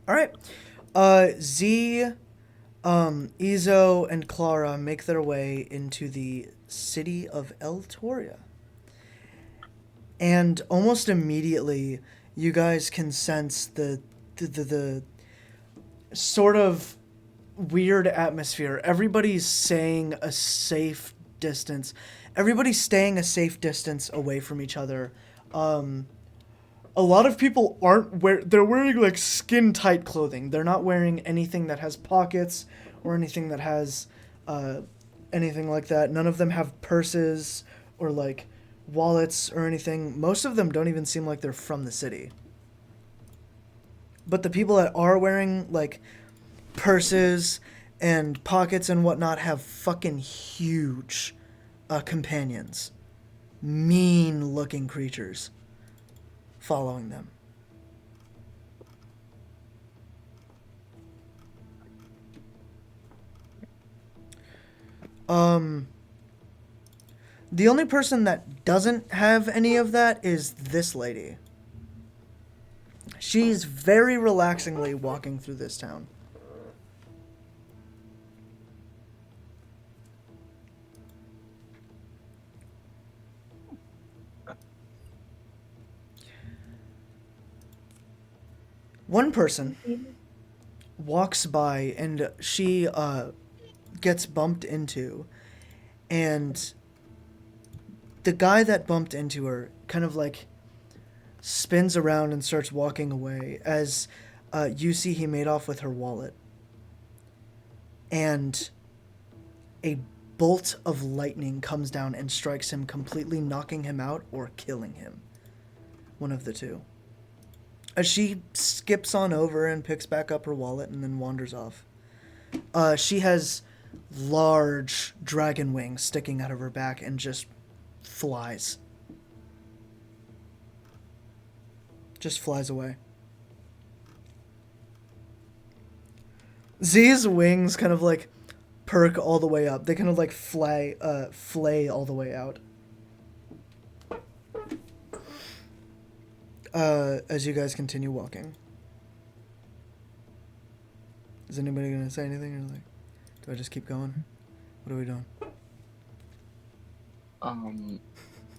All right. Z, Izo, and Clara make their way into the city of El Toria. And almost immediately, you guys can sense the sort of weird atmosphere. Everybody's saying a safe distance. Everybody's staying a safe distance away from each other. Um, a lot of people aren't they're wearing like skin tight clothing. They're not wearing anything that has pockets or anything that has uh, anything like that. None of them have purses or like wallets or anything. Most of them don't even seem like they're from the city. But the people that are wearing like purses and pockets and whatnot have fucking huge companions. Mean looking creatures following them. Um, the only person that doesn't have any of that is this lady. She's very relaxingly walking through this town. One person walks by and she gets bumped into, and the guy that bumped into her kind of like spins around and starts walking away as you see he made off with her wallet. And a bolt of lightning comes down and strikes him, completely knocking him out or killing him. One of the two. As she skips on over and picks back up her wallet and then wanders off. She has large dragon wings sticking out of her back and just flies. Just flies away. Z's wings kind of like perk all the way up. They kind of like flay all the way out. As you guys continue walking. Is anybody gonna say anything, or like, do I just keep going? What are we doing?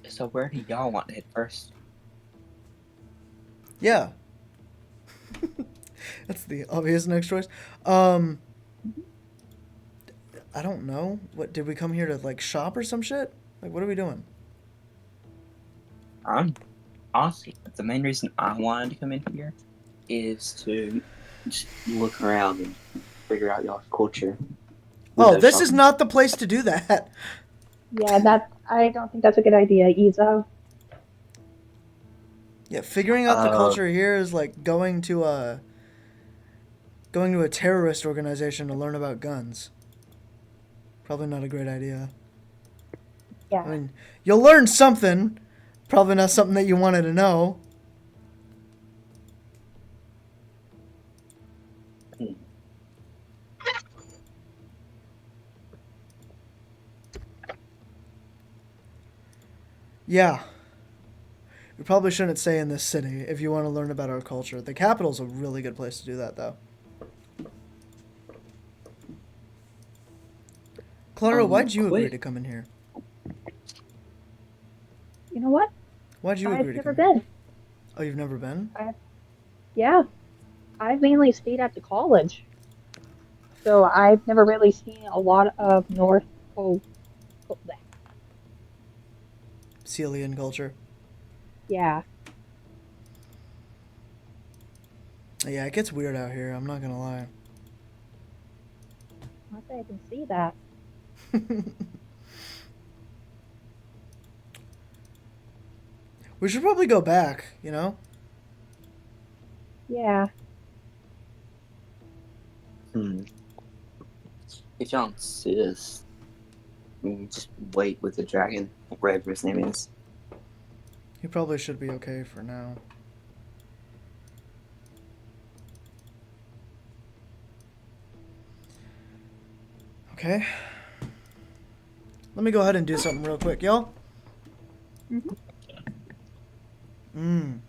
So where do y'all want to hit first? Yeah. That's the obvious next choice. I don't know. What, did we come here to like shop or some shit? Like, what are we doing? Honestly, the main reason I wanted to come in here is to just look around and figure out y'all's culture. Oh, Without this is shopping. not the place to do that. Yeah, I don't think that's a good idea, Izo. Yeah, figuring out the Uh, culture here is like going to a terrorist organization to learn about guns. Probably not a great idea. I Yeah. mean, you'll learn something. Probably not something that you wanted to know. hmm, Yeah, you probably shouldn't stay in this city if you want to learn about our culture. The capital's a really good place to do that, though. Clara, why'd you agree quick. to come in here? You know what? Why'd you agree I've to never come here? been. Oh, you've never been? I Yeah, I've mainly stayed at the college, so I've never really seen a lot of North Pole. Celian culture. Yeah, Yeah, it gets weird out here. I'm not gonna lie. I say I can see that. We should probably go back. You know? Yeah, Hmm. If y'all insist, just wait with the dragon, whatever his name is. You probably should be okay for now. Okay. Let me go ahead and do something real quick, y'all. hmm Mmm.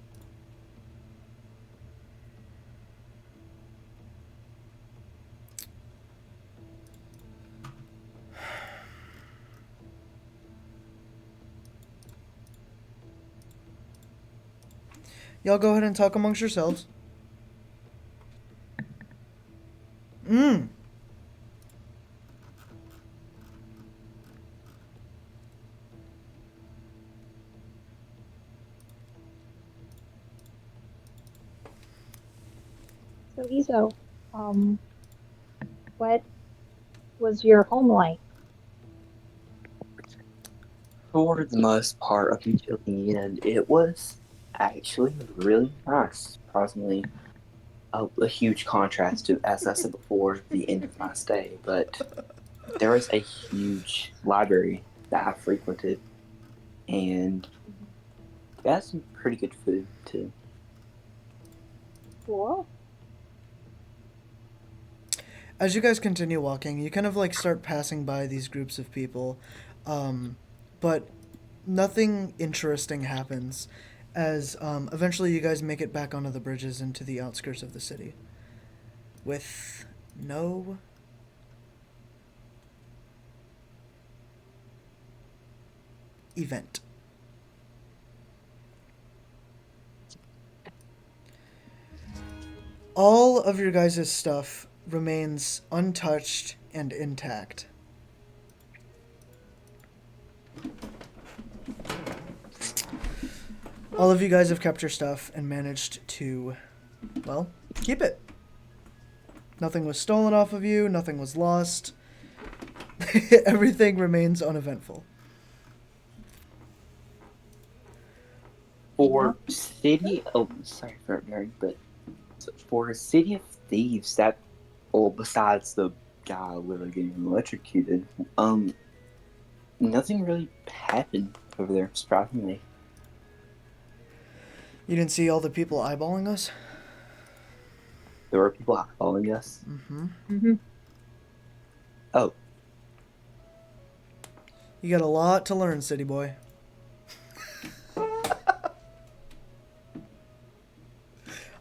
Y'all go ahead and talk amongst yourselves. Mm. So, Izo, um, what was your home like? For the most part, up until the end, it was actually really nice. Surprisingly, a huge contrast to, as I said before, the end of my stay. But there was a huge library that I frequented, and we had some pretty good food too. Cool. As you guys continue walking, you kind of like start passing by these groups of people, but nothing interesting happens. As eventually you guys make it back onto the bridges into the outskirts of the city, with no event. All of your guys' stuff remains untouched and intact. All of you guys have kept your stuff and managed to, well, keep it. Nothing was stolen off of you, nothing was lost. Everything remains uneventful. For City, oh, sorry for interrupting, but for City of Thieves, that, well, besides the guy literally getting electrocuted, nothing really happened over there, surprisingly. You didn't see all the people eyeballing us? There were people following us. Mm-hmm. Mm-hmm. Oh, You got a lot to learn, city boy.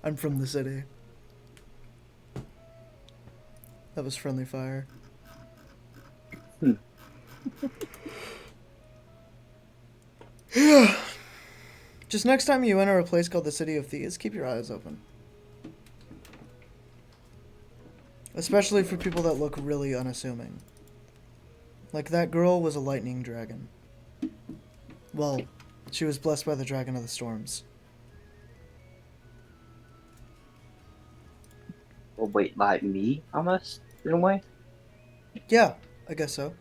I'm from the city. That was friendly fire. Yeah. Just next time you enter a place called the City of Thieves, keep your eyes open. Especially for people that look really unassuming. Like that girl was a lightning dragon. Well, she was blessed by the dragon of the storms. well, wait, like me, almost, in a way? Yeah, I guess so.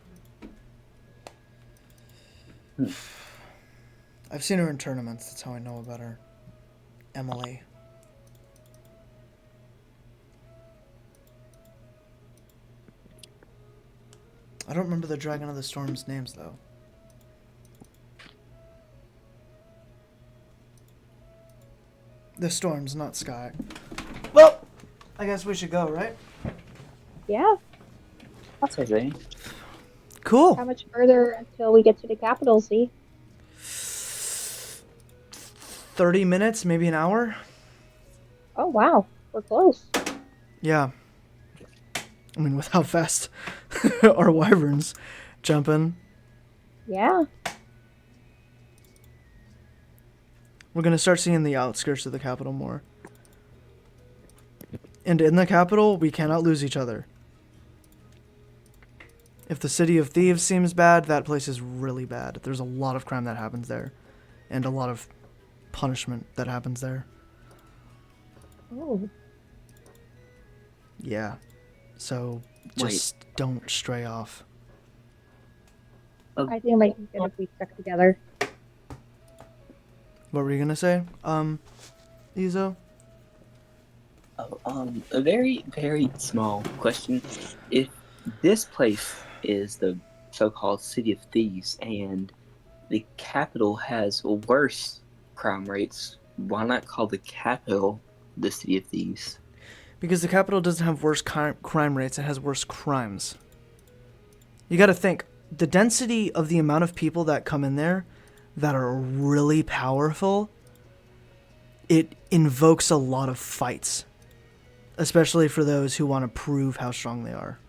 I've seen her in tournaments, that's how I know about her. Emily. I don't remember the Dragon of the Storm's names, though. The Storms, not Sky. Well, I guess we should go, right? Yeah. That's okay. Cool. How much further until we get to the capital, Z? 30 minutes, maybe an hour? Oh, wow. We're close. Yeah. I mean, with how fast our wyverns jumping. Yeah. We're going to start seeing the outskirts of the capital more. And in the capital, we cannot lose each other. If the City of Thieves seems bad, that place is really bad. There's a lot of crime that happens there. And a lot of punishment that happens there. Oh. Yeah. So, just don't stray off. I think it might be good if we stick together. What were you going to say, Izo? Oh, a very, very small question. If this place is the so-called City of Thieves and the capital has worse crime rates, why not call the capital the City of Thieves? Because the capital doesn't have worse crime rates, it has worse crimes. You gotta think, the density of the amount of people that come in there that are really powerful, it invokes a lot of fights. Especially for those who want to prove how strong they are.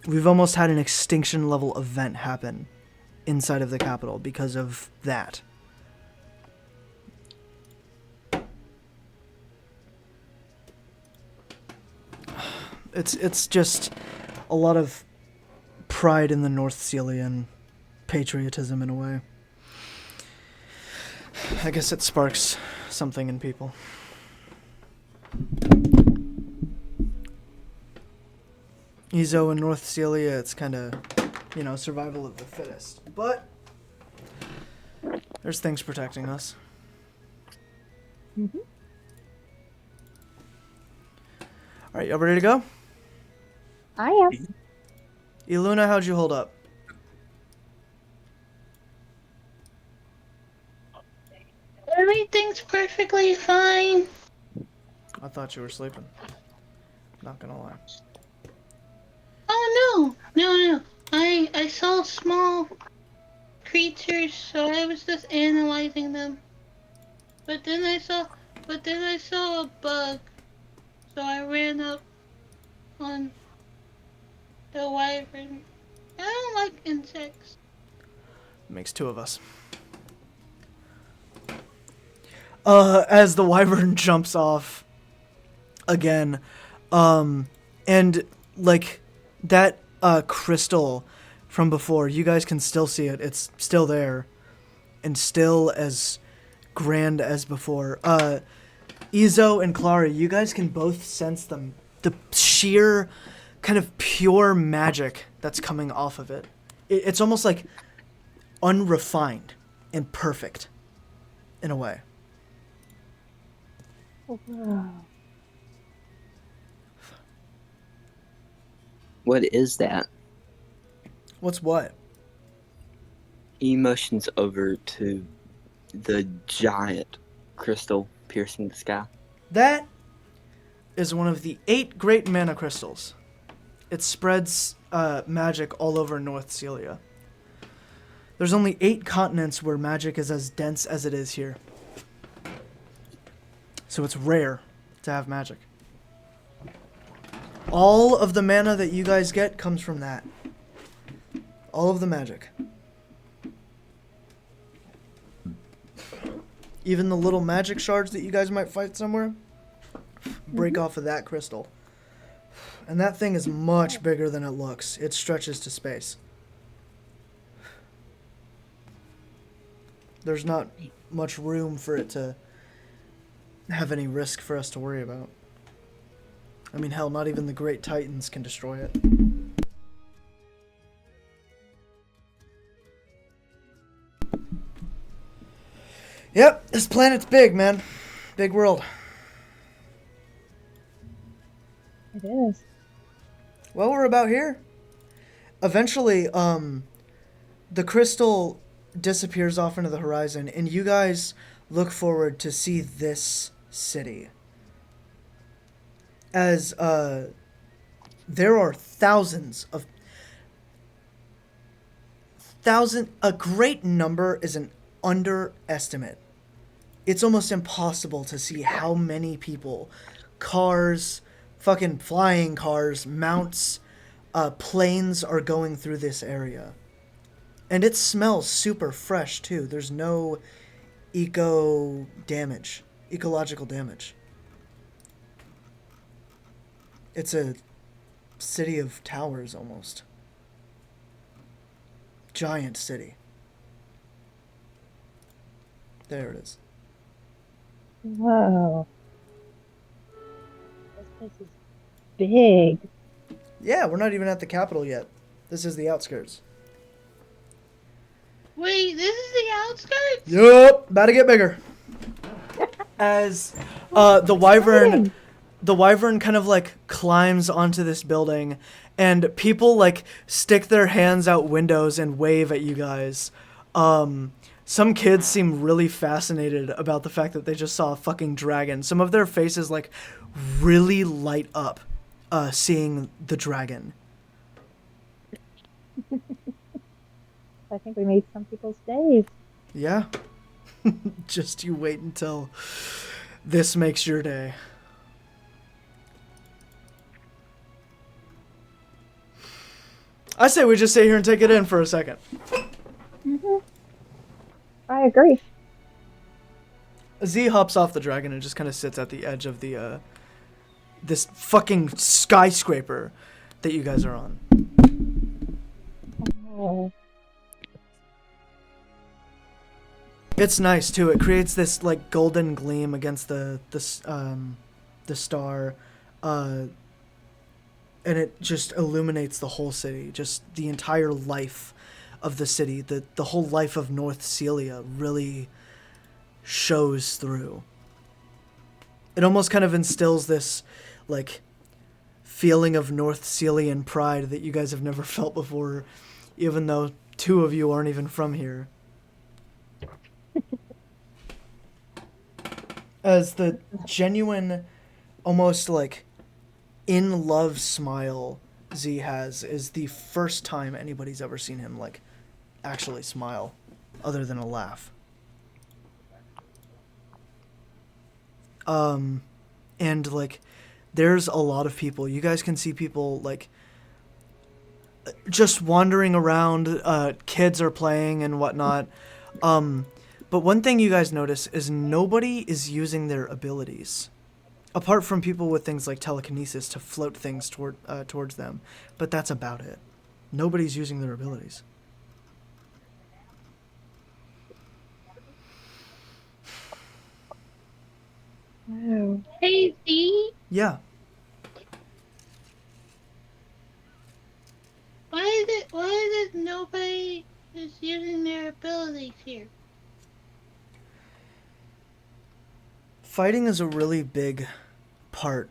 We've almost had an extinction level event happen inside of the capital because of that. It's just a lot of pride in the North Celian patriotism in a way. I guess it sparks something in people. Ezo in North Celia, it's kind of, survival of the fittest. But there's things protecting us. Mm-hmm. All right, y'all ready to go? I am. Iluna, how'd you hold up? Everything's perfectly fine. I thought you were sleeping. Not gonna lie. Oh no. I saw small creatures, so I was just analyzing them. But then I saw a bug, so I ran up on the wyvern. I don't like insects. Makes two of us. As the wyvern jumps off again, and like that crystal from before, you guys can still see it. It's still there, and still as grand as before. Izo and Clara, you guys can both sense the sheer kind of pure magic that's coming off of it. It's almost like unrefined and perfect in a way. What is that? What's what? He motions over to the giant crystal piercing the sky. That is one of the 8 great mana crystals. It spreads magic all over North Celia. There's only 8 continents where magic is as dense as it is here. So it's rare to have magic. All of the mana that you guys get comes from that. All of the magic. Even the little magic shards that you guys might fight somewhere, break off of that crystal. And that thing is much bigger than it looks. It stretches to space. There's not much room for it to have any risk for us to worry about. I mean, hell, not even the Great Titans can destroy it. Yep, this planet's big, man. Big world. It is. Well, we're about here. Eventually, the crystal disappears off into the horizon, and you guys look forward to see this city. As, there are a great number is an underestimate. It's almost impossible to see how many people, cars, fucking flying cars, mounts, planes are going through this area. And it smells super fresh too. There's no ecological damage. It's a city of towers almost. Giant city. There it is. Whoa. This place is big. Yeah, we're not even at the capital yet. This is the outskirts. Wait, this is the outskirts? Yup, about to get bigger. As the wyvern kind of like climbs onto this building, and people like stick their hands out windows and wave at you guys. Some kids seem really fascinated about the fact that they just saw a fucking dragon. Some of their faces like really light up seeing the dragon. I think we made some people's days. Yeah. Just you wait until this makes your day. I say we just sit here and take it in for a second. Mm-hmm. I agree. Z hops off the dragon and just kind of sits at the edge of the this fucking skyscraper that you guys are on. Oh, It's nice too. It creates this like golden gleam against the star, and it just illuminates the whole city. Just the entire life of the city. The whole life of North Celia really shows through. It almost kind of instills this like feeling of North Celian pride that you guys have never felt before, even though two of you aren't even from here. As the genuine, almost like in love smile Z has is the first time anybody's ever seen him like actually smile, other than a laugh. And like there's a lot of people. You guys can see people like just wandering around. Kids are playing and whatnot. But one thing you guys notice is nobody is using their abilities, apart from people with things like telekinesis to float things towards them. But that's about it. Nobody's using their abilities. wow. Hey, Z, Yeah. why is it nobody is using their abilities here? Fighting is a really big part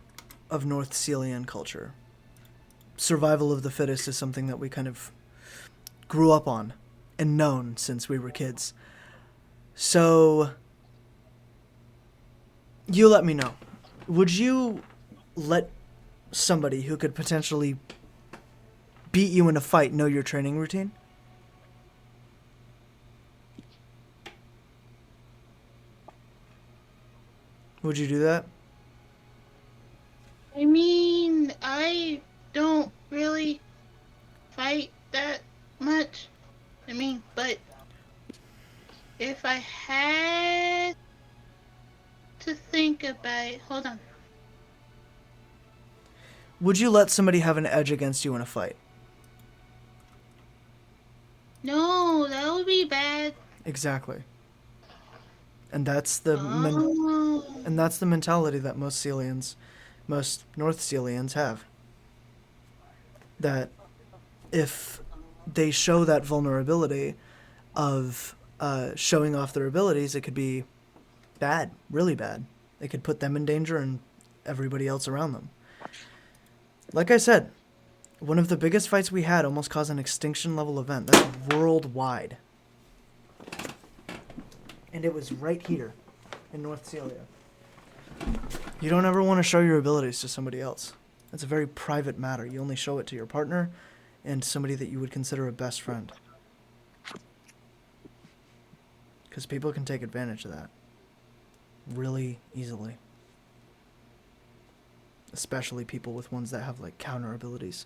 of North Celian culture. Survival of the fittest is something that we kind of grew up on and known since we were kids. So, you let me know. Would you let somebody who could potentially beat you in a fight know your training routine? Would you do that? I mean, I don't really fight that much. I mean, but if I had to think about it, hold on. Would you let somebody have an edge against you in a fight? No, that would be bad. Exactly. And that's the Oh. and that's the mentality that most North Celians have. That if they show that vulnerability of showing off their abilities, it could be bad, really bad. It could put them in danger and everybody else around them. Like I said, one of the biggest fights we had almost caused an extinction level event. That's worldwide. And it was right here in North Celia. You don't ever want to show your abilities to somebody else. That's a very private matter. You only show it to your partner and somebody that you would consider a best friend. Because people can take advantage of that really easily. Especially people with ones that have like counter abilities.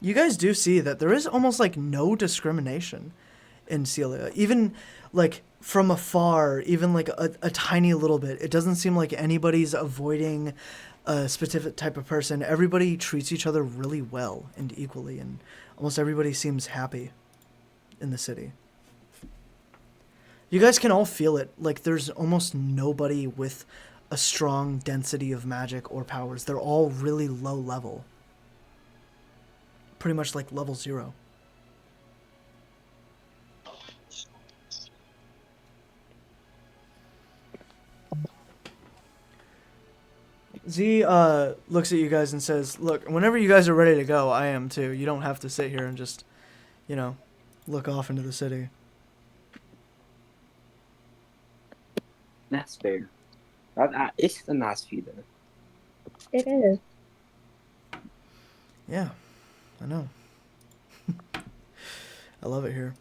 You guys do see that there is almost like no discrimination in Celia. Even like from afar, even like a tiny little bit, it doesn't seem like anybody's avoiding a specific type of person. Everybody treats each other really well and equally, and almost everybody seems happy in the city. You guys can all feel it. Like there's almost nobody with a strong density of magic or powers. They're all really low level. Pretty much like level 0. Z looks at you guys and says, "Look, whenever you guys are ready to go, I am too. You don't have to sit here and just, look off into the city." That's fair. It's a nice view, though. It is. Yeah, I know. I love it here.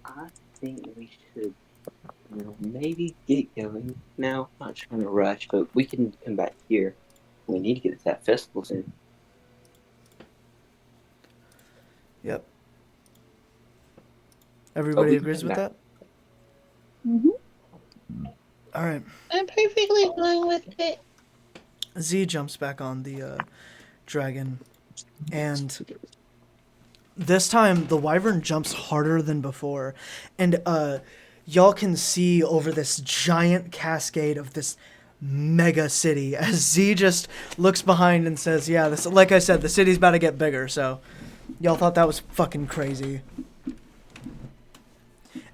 I think we should maybe get going now. Not trying to rush, but we can come back here. We need to get to that festival soon. Yep. Oh, Everybody we can agrees come with back. that? Mm-hmm. All right. I'm perfectly fine with it. Z jumps back on the dragon, and this time the wyvern jumps harder than before, and y'all can see over this giant cascade of this mega city as Z just looks behind and says, "Yeah, this, like I said, the city's about to get bigger." So, y'all thought that was fucking crazy.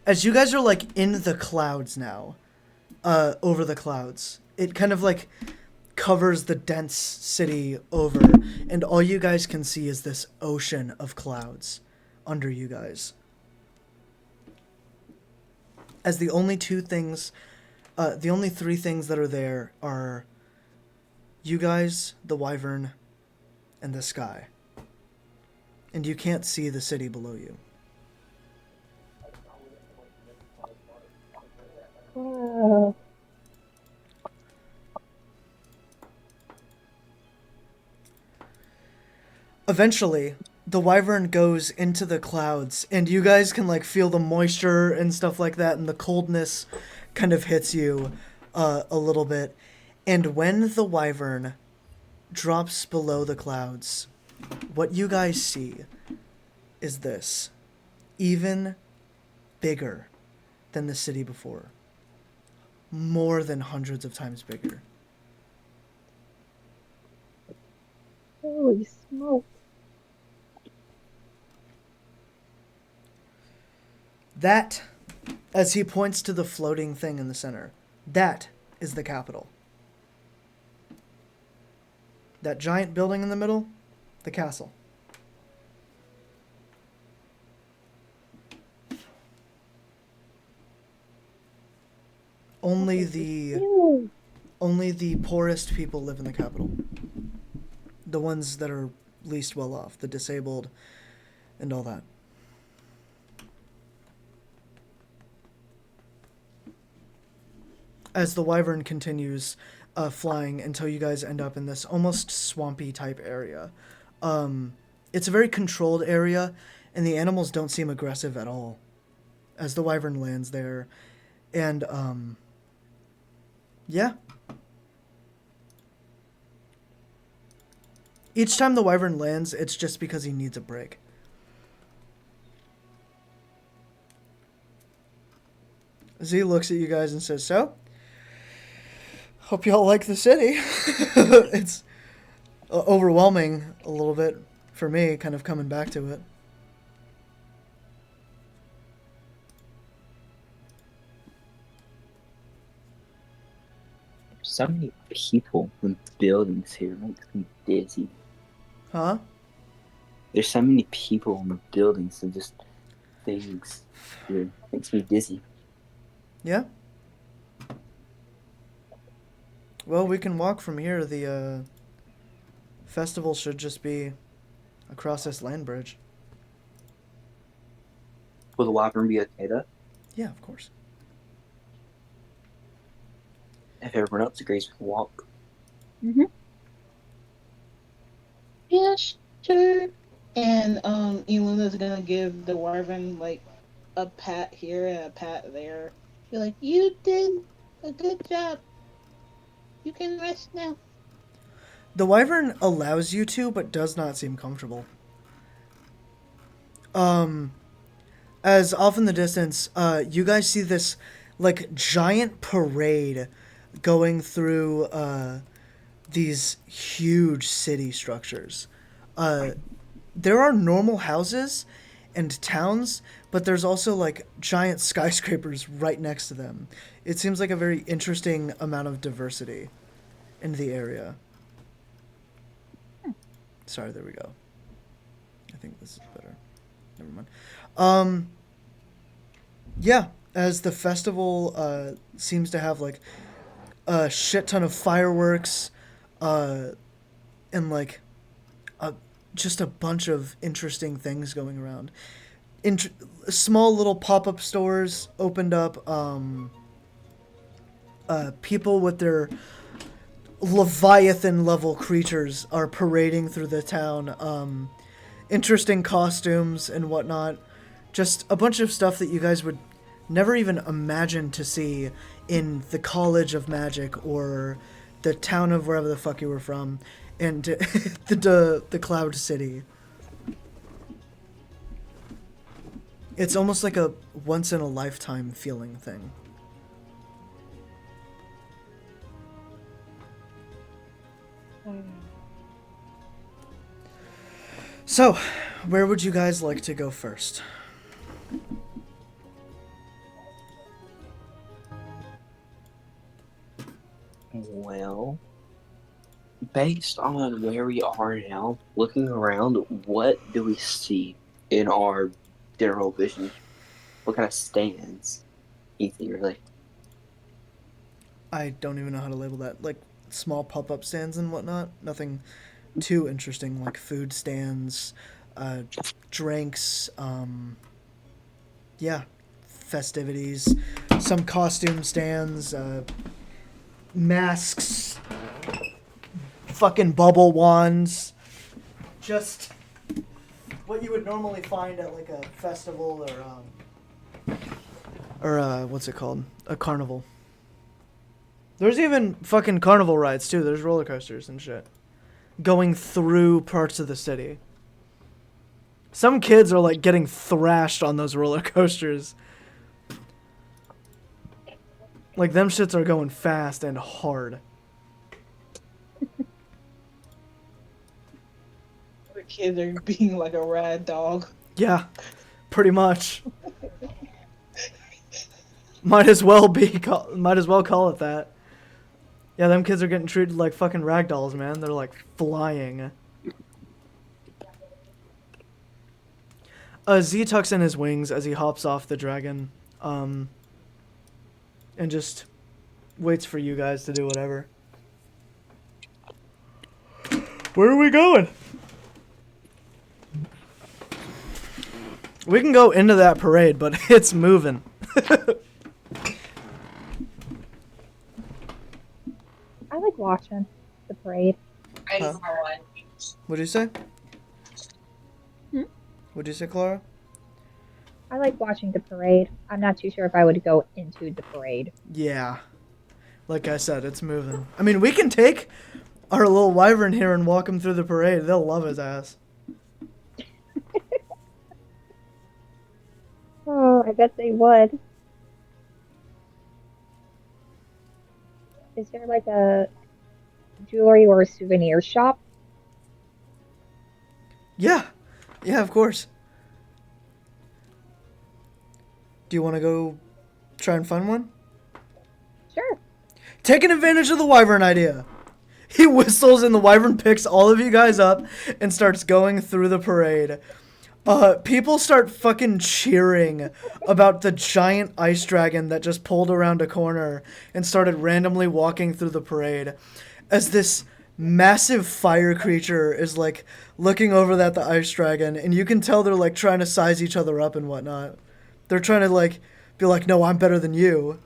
As you guys are like in the clouds now, over the clouds, it kind of like covers the dense city over, and all you guys can see is this ocean of clouds under you guys. As the only the only three things that are there are you guys, the wyvern, and the sky. And you can't see the city below you. Eventually, the wyvern goes into the clouds, and you guys can like feel the moisture and stuff like that, and the coldness kind of hits you a little bit. And when the wyvern drops below the clouds, what you guys see is this, even bigger than the city before. More than hundreds of times bigger. Holy smoke. That, as he points to the floating thing in the center, that is the capital. That giant building in the middle, the castle. Only the poorest people live in the capital. The ones that are least well off, the disabled, and all that. As the wyvern continues flying until you guys end up in this almost swampy type area. It's a very controlled area, and the animals don't seem aggressive at all as the wyvern lands there. And, yeah. Each time the wyvern lands, it's just because he needs a break. Z looks at you guys and says, "So, hope y'all like the city." It's overwhelming a little bit for me, kind of coming back to it. So many people and buildings here makes me dizzy. Huh? There's so many people and buildings and just things here makes me dizzy. Yeah. Well, we can walk from here. The festival should just be across this land bridge. Will the wyvern be okay though? Yeah, of course. If everyone else agrees, we can walk. Mm-hmm. Yes, sure. And Eluna's gonna give the wyvern like a pat here and a pat there. Be like, "You did a good job. You can rest now." The wyvern allows you to, but does not seem comfortable. As off in the distance, you guys see this, like, giant parade going through, these huge city structures. There are normal houses and towns, but there's also, like, giant skyscrapers right next to them. It seems like a very interesting amount of diversity in the area. Sorry, there we go. I think this is better. Never mind. Yeah, as the festival seems to have like a shit ton of fireworks, and like just a bunch of interesting things going around. Small little pop-up stores opened up. People with their Leviathan level creatures are parading through the town. interesting costumes and whatnot. Just a bunch of stuff that you guys would never even imagine to see in the College of Magic or the town of wherever the fuck you were from, and the Cloud City. It's almost like a once in a lifetime feeling thing. So, where would you guys like to go first? Well, based on where we are now, looking around, what do we see in our general vision? What kind of stands? Anything really? I don't even know how to label that. Like small pop-up stands and whatnot. Nothing too interesting, like food stands, drinks, yeah, festivities, some costume stands, masks, fucking bubble wands, just what you would normally find at like a festival or what's it called? A carnival. There's even fucking carnival rides too. There's roller coasters and shit going through parts of the city. Some kids are like getting thrashed on those roller coasters. Like them shits are going fast and hard. The kids are being like a rad dog. Yeah, pretty much. Might as well call it that. Yeah, them kids are getting treated like fucking ragdolls, man. They're like flying. Z tucks in his wings as he hops off the dragon, and just waits for you guys to do whatever. Where are we going? We can go into that parade, but it's moving. I like watching the parade. Huh? What'd you say? Hmm? What'd you say, Clara? I like watching the parade. I'm not too sure if I would go into the parade. Yeah. Like I said, it's moving. I mean, we can take our little wyvern here and walk him through the parade. They'll love his ass. Oh, I bet they would. Is there like a jewelry or a souvenir shop? Yeah. Yeah, of course. Do you want to go try and find one? Sure. Taking advantage of the wyvern idea. He whistles and the wyvern picks all of you guys up and starts going through the parade. People start fucking cheering about the giant ice dragon that just pulled around a corner and started randomly walking through the parade as this massive fire creature is like looking over at the ice dragon, and you can tell they're like trying to size each other up and whatnot. They're trying to like be like, no, I'm better than you.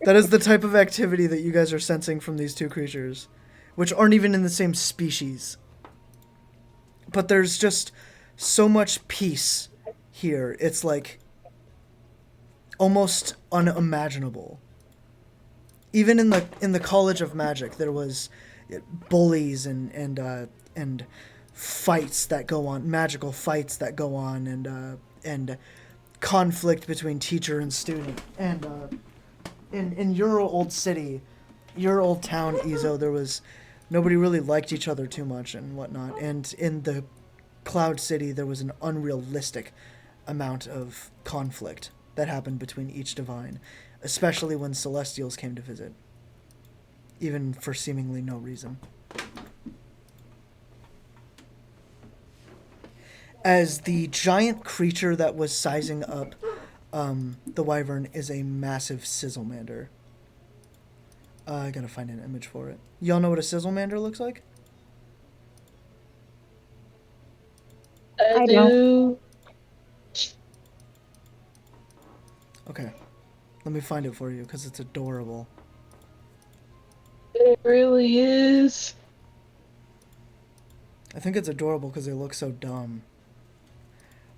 That is the type of activity that you guys are sensing from these two creatures, which aren't even in the same species. But there's just so much peace here. It's like almost unimaginable. Even in the College of Magic, there was bullies and fights that go on, magical fights that go on, and conflict between teacher and student. And in your old city, your old town, Izo, there was nobody really liked each other too much and whatnot. And in the Cloud City, there was an unrealistic amount of conflict that happened between each divine, especially when Celestials came to visit, even for seemingly no reason. As the giant creature that was sizing up the wyvern is a massive sizzlemander. I gotta find an image for it. Y'all know what a sizzlemander looks like? I don't. do. Okay. Let me find it for you because it's adorable. It really is. I think it's adorable because they look so dumb.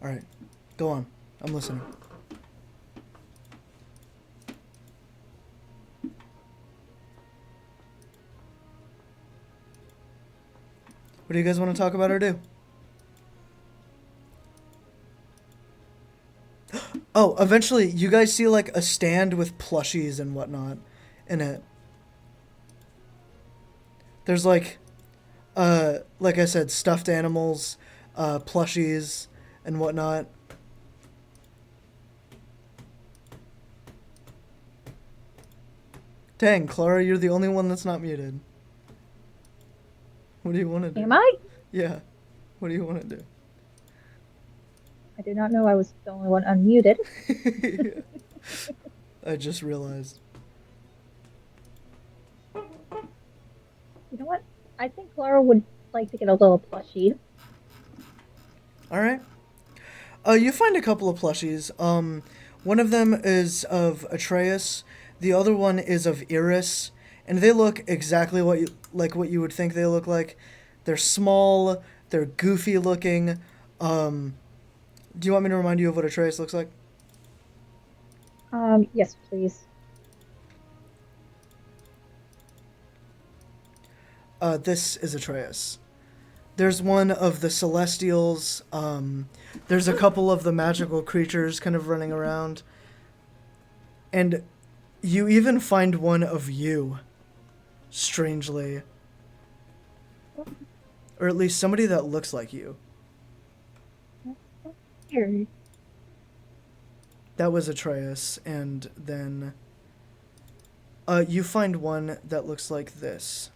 Alright, go on. I'm listening. What do you guys want to talk about or do? Oh, eventually you guys see like a stand with plushies and whatnot in it. There's like I said, stuffed animals, plushies and whatnot. Dang, Clara, you're the only one that's not muted. What do you want to do? Am I? Yeah. What do you want to do? I did not know I was the only one unmuted. I just realized. You know what? I think Clara would like to get a little plushie. Alright. You find a couple of plushies. One of them is of Atreus. The other one is of Iris. And they look exactly what you would think they look like. They're small. They're goofy looking. Do you want me to remind you of what Atreus looks like? Yes, please. This is Atreus. There's one of the Celestials. There's a couple of the magical creatures kind of running around. And you even find one of you, strangely. Or at least somebody that looks like you. Here. That was Atreus, and then you find one that looks like this.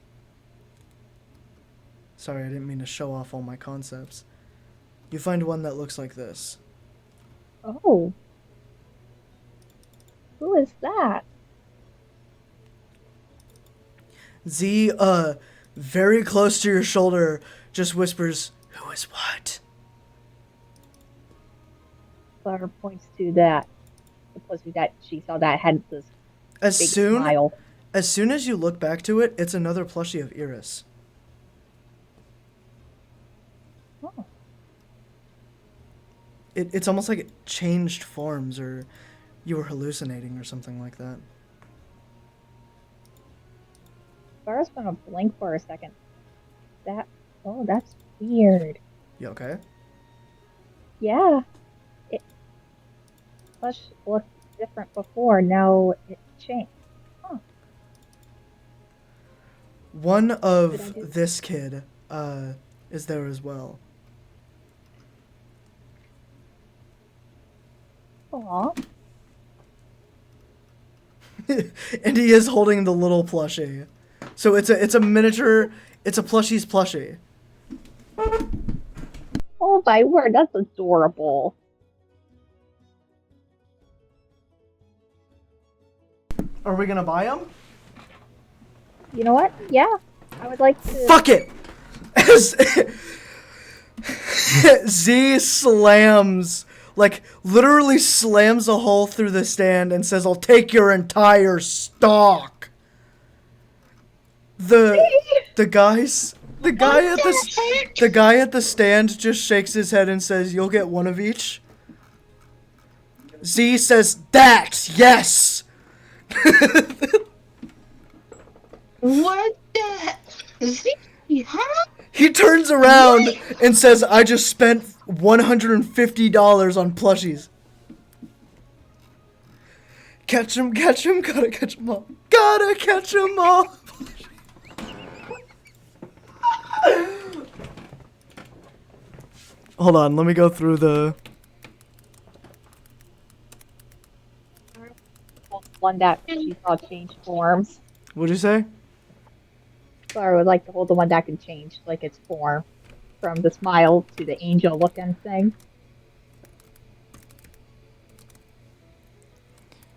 Sorry, I didn't mean to show off all my concepts. You find one that looks like this. Oh. Who is that? Z, very close to your shoulder, just whispers, "Who is what?" Clara points to that. The plushie that she saw that had this As big soon smile. as soon as you look back to it, it's another plushie of Iris. Oh. It's almost like it changed forms, or you were hallucinating or something like that. Clara's gonna blink for a second. That's weird. You okay? Yeah. Plush looked different before. Now it changed. Huh. One Did I of do- this kid is there as well. Aw. And he is holding the little plushie. So it's a miniature, it's a plushie's plushie. Oh my word, that's adorable. Are we gonna buy him? You know what? Yeah. I would like to. Fuck it! Z slams, like, literally slams a hole through the stand and says, "I'll take your entire stock." The guy at the stand just shakes his head and says, "You'll get one of each." Z says, "That, yes." What the? Z, huh? He turns around and says, "I just spent $150 on plushies." Catch him, gotta catch him all. Gotta catch him all. Hold on, let me go through the... One that she saw change forms. What'd you say? Clara would like to hold the one that can change, like its form, from the smile to the angel looking thing.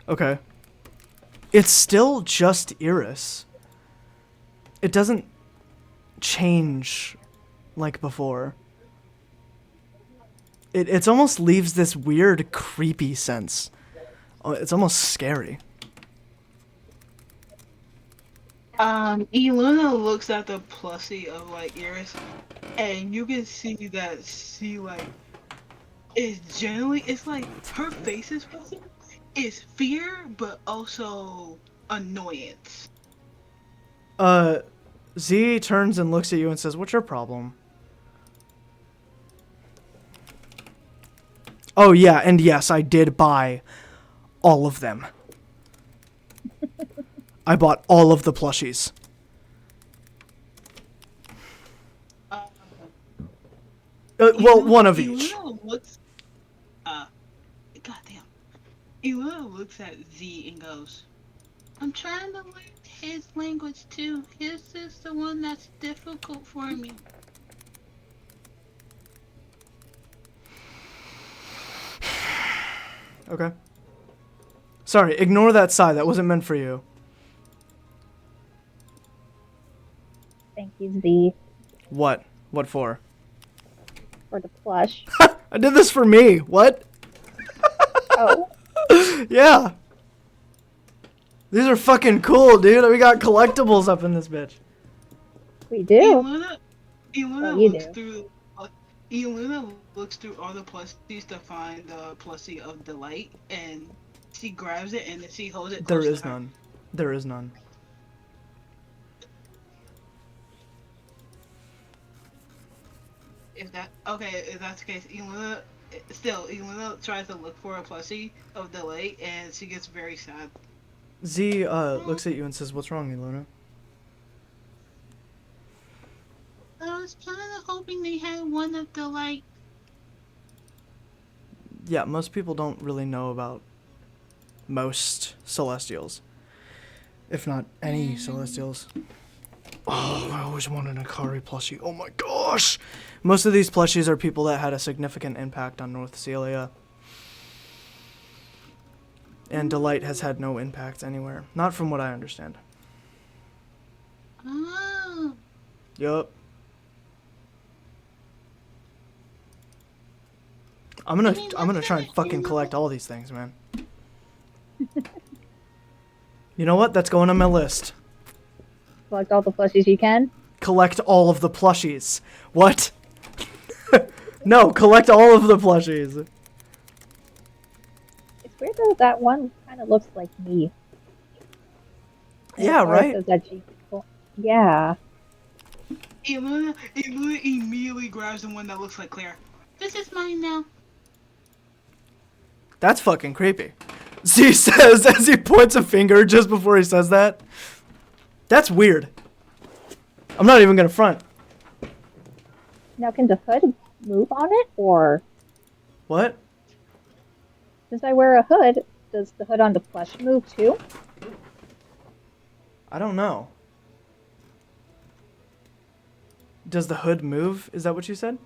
Okay. It's still just Iris. It doesn't change like before. It's almost leaves this weird, creepy sense. It's almost scary. Eluna looks at the plushie of like Iris, and you can see that she like is generally it's like her face expression is fear, but also annoyance. Z turns and looks at you and says, "What's your problem?" Oh yeah, and yes, I did buy all of them. I bought all of the plushies. Uh, Well, one of each. Eluna looks. Goddamn. Eluna looks at Z and goes, I'm trying to learn his language too. His is the one that's difficult for me. Okay. Sorry, ignore that sigh. That wasn't meant for you. Thank you, Z, What? What for? for the plush. I did this for me. What? Oh, Yeah. These are fucking cool, dude. We got collectibles up in this bitch. we do. Eluna Oh, you looks do. through. Eluna looks through all the plushies to find the plushie of delight, and she grabs it and then she holds it There close is to her. none. There is none. If that's the case, Eluna tries to look for a plushie of delight, and she gets very sad. Z looks at you and says, "What's wrong, Iluna?" I was kind of hoping they had one of the like. Yeah, most people don't really know about most Celestials. If not any Celestials. Oh, I always wanted a Akari plushie. Oh my gosh! Most of these plushies are people that had a significant impact on North Celia. And Delight has had no impact anywhere. Not from what I understand. Oh, Yup. I'm gonna try and fucking collect all these things, man. You know what? That's going on my list. Collect all the plushies you can. Collect all of the plushies. What? No, collect all of the plushies. It's weird though, that one kind of looks like me. And Yeah, Laura right? says that yeah. Eluna immediately grabs the one that looks like Claire. this is mine now. That's fucking creepy. Z says as he points a finger just before he says that. That's weird. I'm not even gonna front. Now, can the hood move on it, or What? since I wear a hood, does the hood on the plush move too? I don't know. Does the hood move? Is that what you said?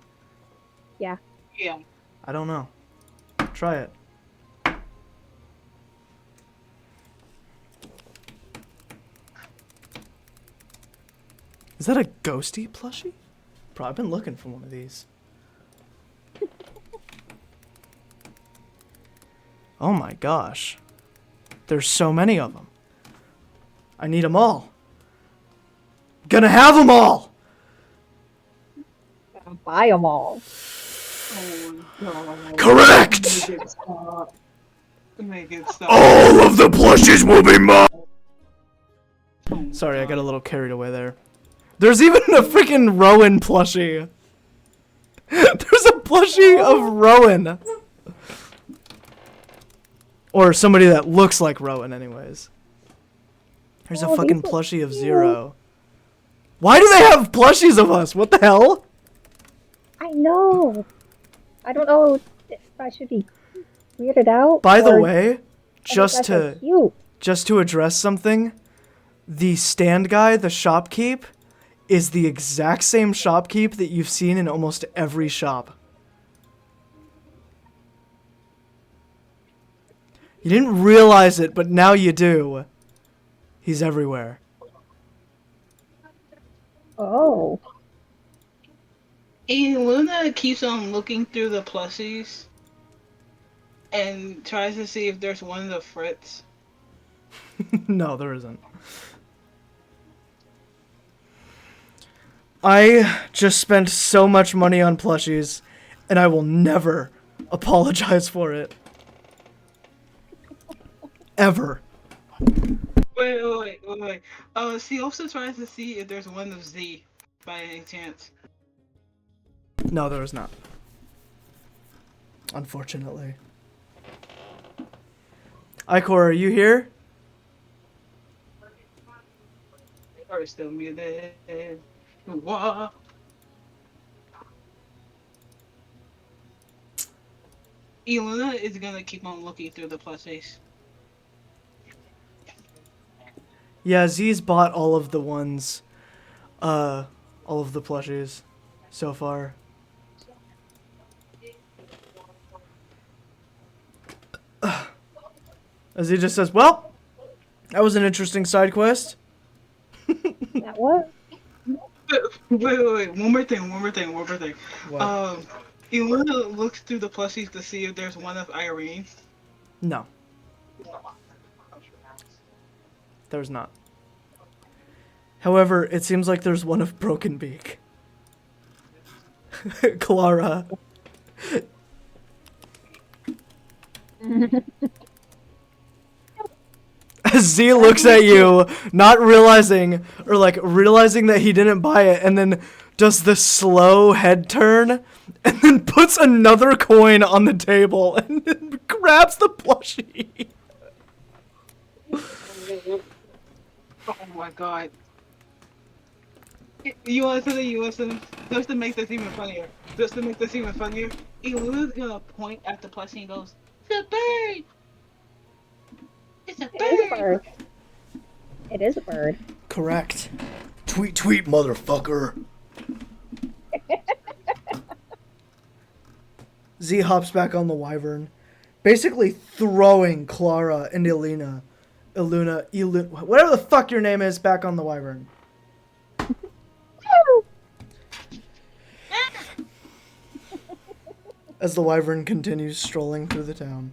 Yeah. Yeah. I don't know. Try it. Is that a ghosty plushie? Bro, I've been looking for one of these. Oh my gosh. There's so many of them. I need them all. Gonna have them all! Gotta buy them all. Oh no. Correct! Make it stop. Make it stop. All of the plushies will be mine! Oh, Sorry, I got a God. little carried away there. There's even a freaking Rowan plushie. There's a plushie of Rowan. Or somebody that looks like Rowan, anyways. There's a Oh, fucking these look plushie of cute. Zero. Why do they have plushies of us? What the hell? I know. I don't know if I should be weirded out. By the or way, I think just that's so to cute. address something, the stand guy, the shopkeep, is the exact same shopkeep that you've seen in almost every shop. You didn't realize it, but now you do. He's everywhere. Oh. Luna keeps on looking through the plushies and tries to see if there's one of the Fritz. No, there isn't. I just spent so much money on plushies, and I will never apologize for it. Ever. Wait. She also tries to see if there's one of Z by any chance. No, there is not. Unfortunately. Icor, are you here? Or still muted. What? Elena is gonna keep on looking through the plushies. Yeah, Z's bought all of the ones, all of the plushies so far. As he just says, well, that was an interesting side quest. That was. Wait. One more thing. What? Elena looks through the plushies to see if there's one of Irene. No, there's not. However, it seems like there's one of Broken Beak. Clara. Z looks at you, not realizing, or like realizing that he didn't buy it, and then does the slow head turn, and then puts another coin on the table, and then grabs the plushie. Oh my god. You want something? Just to make this even funnier. Eluna's gonna point at the plushie and goes, "It's a bird! It's a It is a bird!" bird. It is a bird. Correct. Tweet, motherfucker. Z hops back on the wyvern, basically throwing Clara and Eluna, whatever the fuck your name is, back on the wyvern. As the wyvern continues strolling through the town.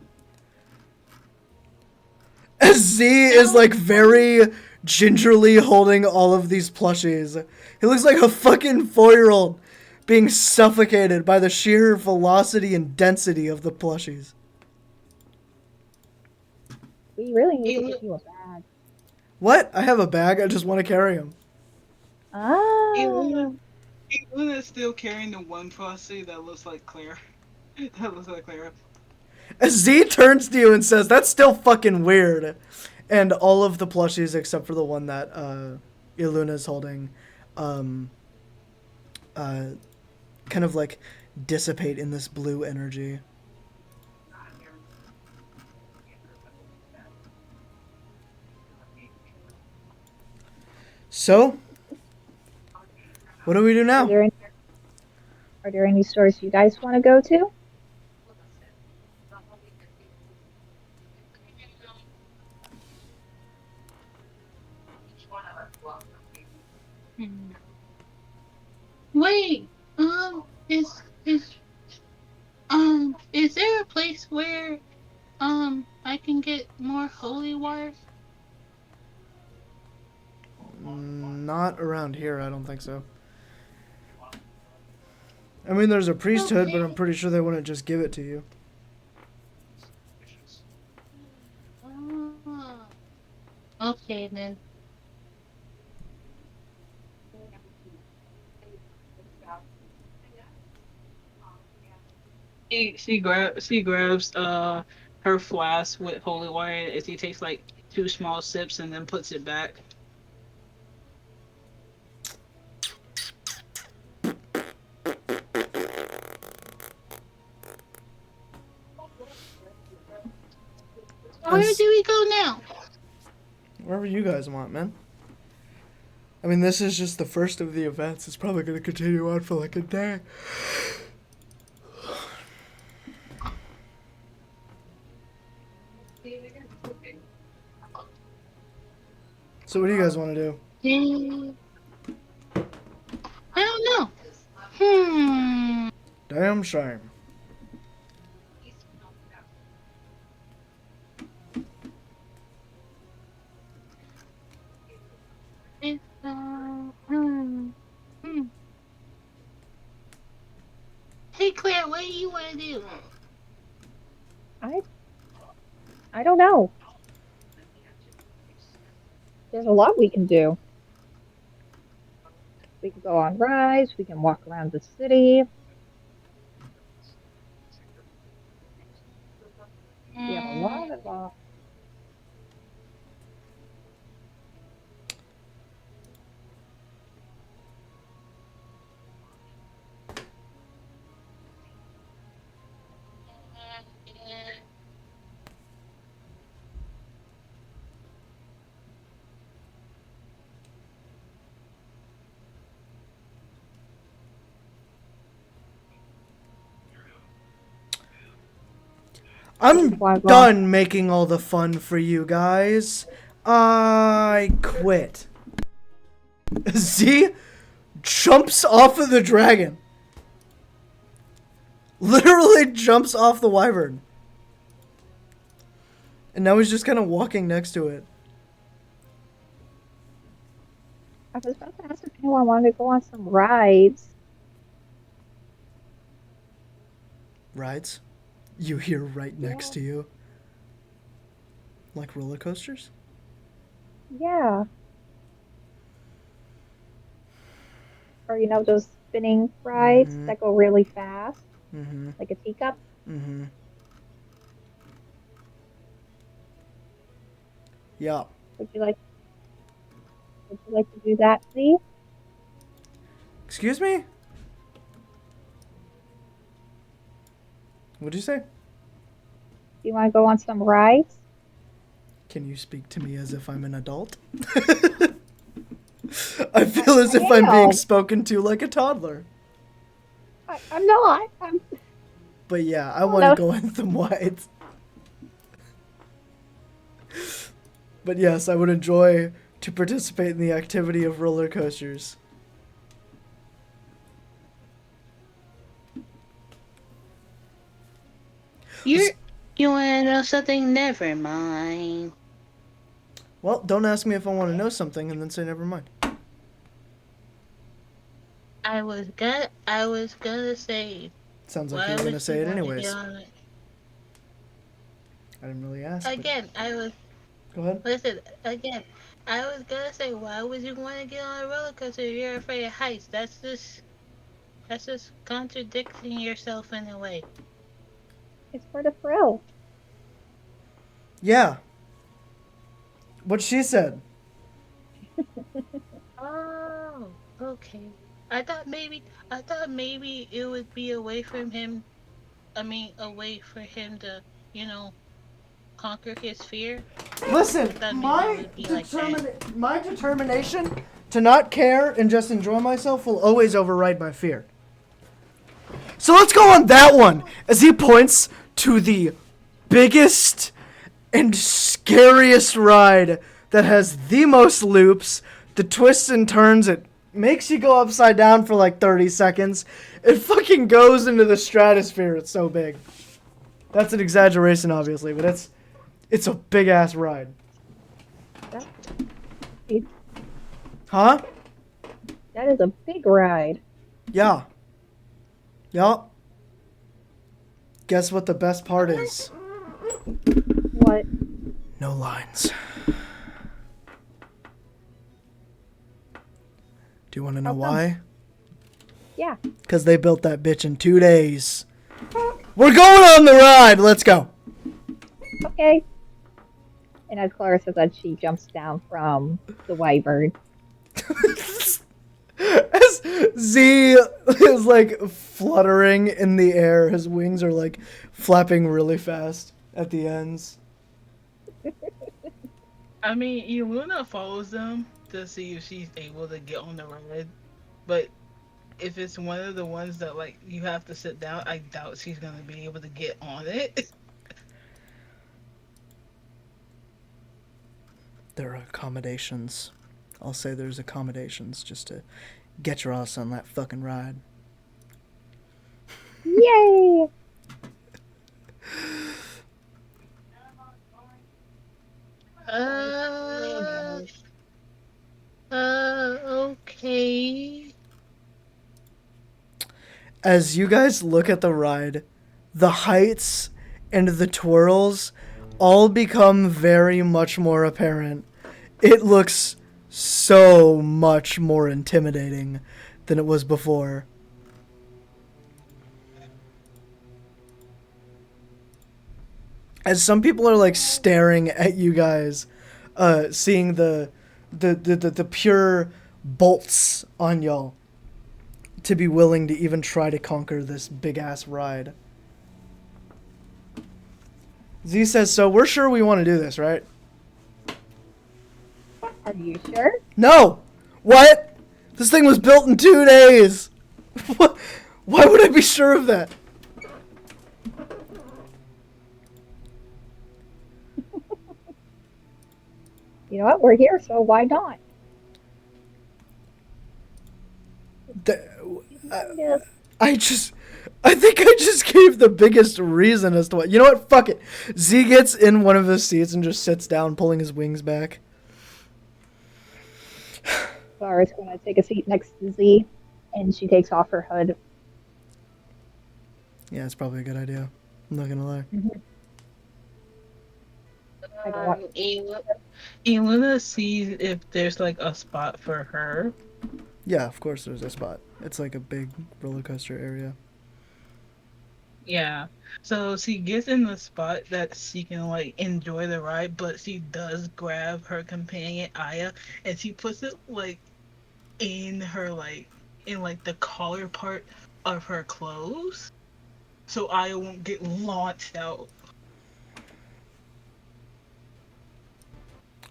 As Z is like very gingerly holding all of these plushies. He looks like a fucking 4-year-old being suffocated by the sheer velocity and density of the plushies. We really need to get you a bag. What? I have a bag. I just want to carry them. Ah. Eluna's still carrying the one plushie that looks like Claire. As Z turns to you and says, "That's still fucking weird," and all of the plushies except for the one that Iluna's holding, kind of like dissipate in this blue energy. So, what do we do now? Are there any stores you guys want to go to? Wait, is there a place where I can get more holy water? Not around here, I don't think so. I mean, there's a priesthood, but I'm pretty sure they wouldn't just give it to you. Okay then. She grabs her flask with holy water and she takes like 2 small sips and then puts it back. Where do we go now? Wherever you guys want, man. I mean, this is just the first of the events. It's probably going to continue on for like a day. So what do you guys want to do? I don't know. Damn shame. It's, do you want to do? I I don't know. There's a lot we can do. We can go on rides. We can walk around the city. We have a lot of I'm Why, Ron? done making all the fun for you guys. I quit. Z jumps off of the dragon. Literally jumps off the wyvern. And now he's just kind of walking next to it. I was about to ask if anyone wanted to go on some rides. Rides? You hear right next Yeah. to you. Like roller coasters? Yeah. Or, those spinning rides Mhm. that go really fast, Mm-hmm. like a teacup. Mm-hmm. Yeah. Would you like to do that, please? Excuse me? What'd you say? Do you want to go on some rides? Can you speak to me as if I'm an adult? I feel as I if I'm being am. spoken to like a toddler. I'm not. But yeah, I Oh, want to no. go on some rides. But yes, I would enjoy to participate in the activity of roller coasters. You want to know something? Never mind. Well, don't ask me if I want to know something and then say never mind. I was gonna say. Sounds like Why you were going to would say you it want to get anyways. on it? I didn't really ask, Again, but go ahead. listen, again, I was gonna say, why would you want to get on a roller coaster if you're afraid of heights? That's just contradicting yourself in a way. It's for the thrill. Yeah. What she said. Oh, okay. I thought maybe it would be a way from him. I mean, a way for him to, you know, conquer his fear. Listen, I thought maybe it would be like that. my determination to not care and just enjoy myself will always override my fear. So let's go on that one as he points to the biggest and scariest ride that has the most loops, the twists and turns. It makes you go upside down for like 30 seconds. It fucking goes into the stratosphere. It's so big. That's an exaggeration, obviously, but it's a big ass ride. Huh? That is a big ride. Yeah. Yup. Guess what the best part is? What? No lines. Do you want to know How come? why? Yeah. Because they built that bitch in 2 days. We're going on the ride. Let's go. Okay. And as Clarissa said, she jumps down from the wyvern. As Z is like fluttering in the air, his wings are like flapping really fast at the ends. I mean, Iluna follows them to see if she's able to get on the ride, but if it's one of the ones that like you have to sit down, I doubt she's gonna be able to get on it. There are accommodations. I'll say there's accommodations just to get your ass on that fucking ride. Yay! Okay. As you guys look at the ride, the heights and the twirls all become very much more apparent. It looks so much more intimidating than it was before. As some people are like staring at you guys, seeing the pure bolts on y'all to be willing to even try to conquer this big ass ride. Z says, so we're sure we want to do this, right? Are you sure? No! What? This thing was built in 2 days! What? Why would I be sure of that? You know what? We're here, so why not? Yes. I think I just gave the biggest reason as to why. You know what? Fuck it. Z gets in one of his seats and just sits down, pulling his wings back. Zara's going to take a seat next to Z, and she takes off her hood. Yeah, it's probably a good idea. I'm not gonna lie. Elena sees if there's like a spot for her. Yeah, of course there's a spot. It's like a big roller coaster area. Yeah. So she gets in the spot that she can like enjoy the ride, but she does grab her companion Aya and she puts it like in her in the collar part of her clothes. So Aya won't get launched out.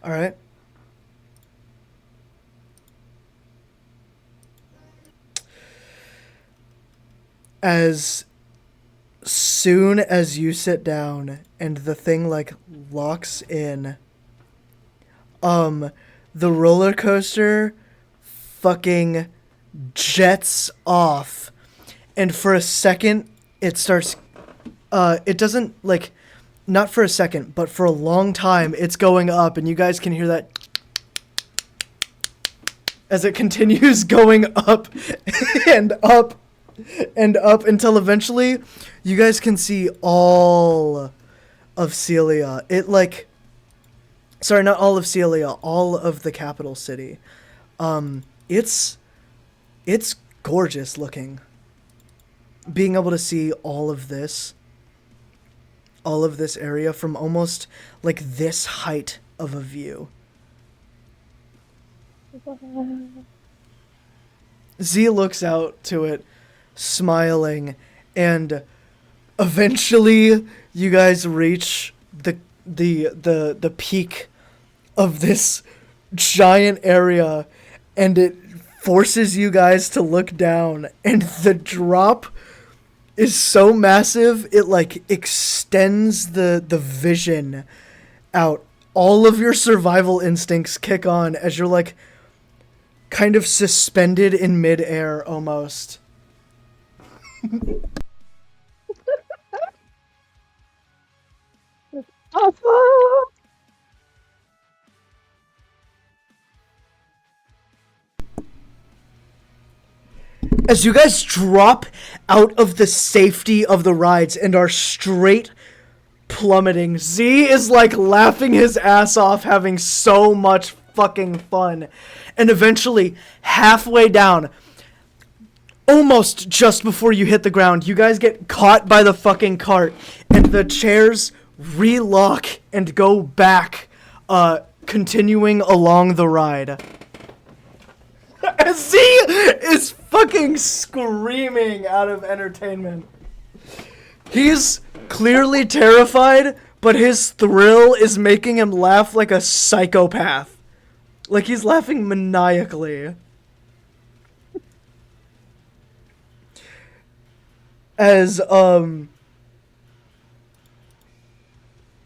Alright. As soon as you sit down and the thing like locks in, the roller coaster fucking jets off, and for a second it starts it doesn't like, not for a second, but for a long time it's going up, and you guys can hear that as it continues going up and up and up until eventually you guys can see all of Celia. Sorry, not all of Celia, all of the capital city. It's gorgeous looking. Being able to see all of this area from almost like this height of a view. Z looks out to it, smiling, and eventually you guys reach the peak of this giant area, and it forces you guys to look down, and the drop is so massive it like extends the vision out. All of your survival instincts kick on as you're like kind of suspended in midair almost. Awesome! As you guys drop out of the safety of the rides and are straight plummeting, Z is like laughing his ass off, having so much fucking fun. And eventually, halfway down, almost just before you hit the ground, you guys get caught by the fucking cart, and the chairs relock and go back, continuing along the ride. Z is fucking screaming out of entertainment. He's clearly terrified, but his thrill is making him laugh like a psychopath. Like he's laughing maniacally. As,